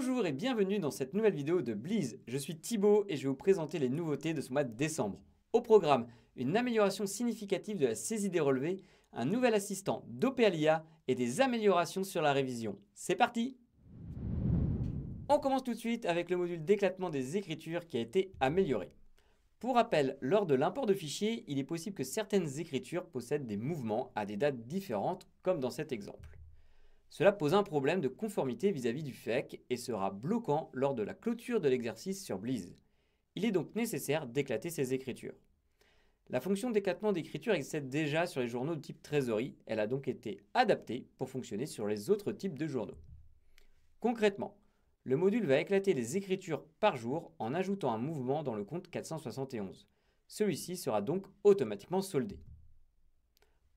Bonjour et bienvenue dans cette nouvelle vidéo de Bleez. Je suis Thibaut et je vais vous présenter les nouveautés de ce mois de décembre. Au programme, une amélioration significative de la saisie des relevés, un nouvel assistant dopé à l'IA et des améliorations sur la révision. C'est parti! On commence tout de suite avec le module d'éclatement des écritures qui a été amélioré. Pour rappel, lors de l'import de fichiers, il est possible que certaines écritures possèdent des mouvements à des dates différentes, comme dans cet exemple. Cela pose un problème de conformité vis-à-vis du FEC et sera bloquant lors de la clôture de l'exercice sur Bleez. Il est donc nécessaire d'éclater ces écritures. La fonction d'éclatement d'écriture existe déjà sur les journaux de type trésorerie, elle a donc été adaptée pour fonctionner sur les autres types de journaux. Concrètement, le module va éclater les écritures par jour en ajoutant un mouvement dans le compte 471. Celui-ci sera donc automatiquement soldé.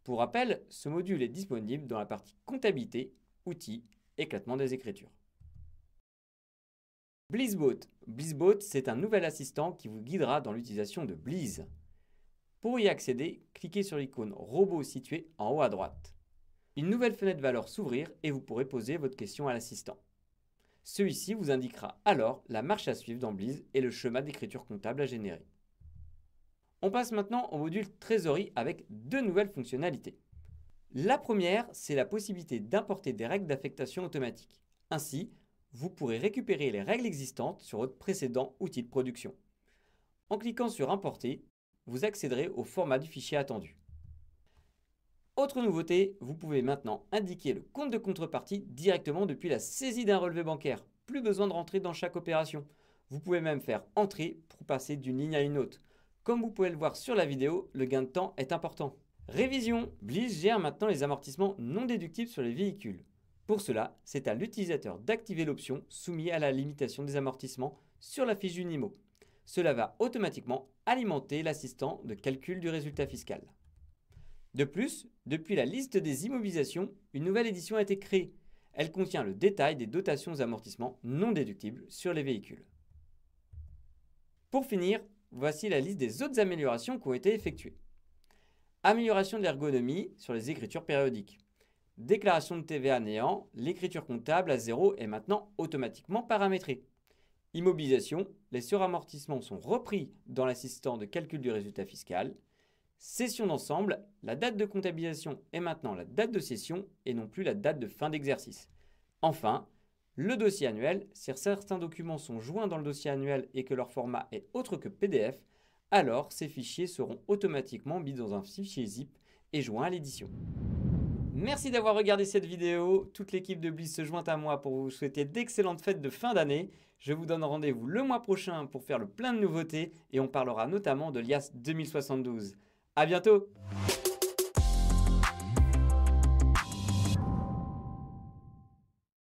Pour rappel, ce module est disponible dans la partie comptabilité, outils, éclatement des écritures. BleezBot. BleezBot, c'est un nouvel assistant qui vous guidera dans l'utilisation de Bleez. Pour y accéder, cliquez sur l'icône robot située en haut à droite. Une nouvelle fenêtre va alors s'ouvrir et vous pourrez poser votre question à l'assistant. Celui-ci vous indiquera alors la marche à suivre dans Bleez et le schéma d'écriture comptable à générer. On passe maintenant au module trésorerie avec deux nouvelles fonctionnalités. La première, c'est la possibilité d'importer des règles d'affectation automatique. Ainsi, vous pourrez récupérer les règles existantes sur votre précédent outil de production. En cliquant sur Importer, vous accéderez au format du fichier attendu. Autre nouveauté, vous pouvez maintenant indiquer le compte de contrepartie directement depuis la saisie d'un relevé bancaire. Plus besoin de rentrer dans chaque opération. Vous pouvez même faire entrer pour passer d'une ligne à une autre. Comme vous pouvez le voir sur la vidéo, le gain de temps est important. Révision, Bleez gère maintenant les amortissements non déductibles sur les véhicules. Pour cela, c'est à l'utilisateur d'activer l'option soumise à la limitation des amortissements sur la fiche du NIMO. Cela va automatiquement alimenter l'assistant de calcul du résultat fiscal. De plus, depuis la liste des immobilisations, une nouvelle édition a été créée. Elle contient le détail des dotations aux amortissements non déductibles sur les véhicules. Pour finir, voici la liste des autres améliorations qui ont été effectuées. Amélioration de l'ergonomie sur les écritures périodiques. Déclaration de TVA néant, l'écriture comptable à 0 est maintenant automatiquement paramétrée. Immobilisation, les suramortissements sont repris dans l'assistant de calcul du résultat fiscal. Cession d'ensemble, la date de comptabilisation est maintenant la date de cession et non plus la date de fin d'exercice. Enfin, le dossier annuel, si certains documents sont joints dans le dossier annuel et que leur format est autre que PDF, alors ces fichiers seront automatiquement mis dans un fichier zip et joints à l'édition. Merci d'avoir regardé cette vidéo. Toute l'équipe de Bleez se joint à moi pour vous souhaiter d'excellentes fêtes de fin d'année. Je vous donne rendez-vous le mois prochain pour faire le plein de nouveautés et on parlera notamment de l'IAS 2072. À bientôt!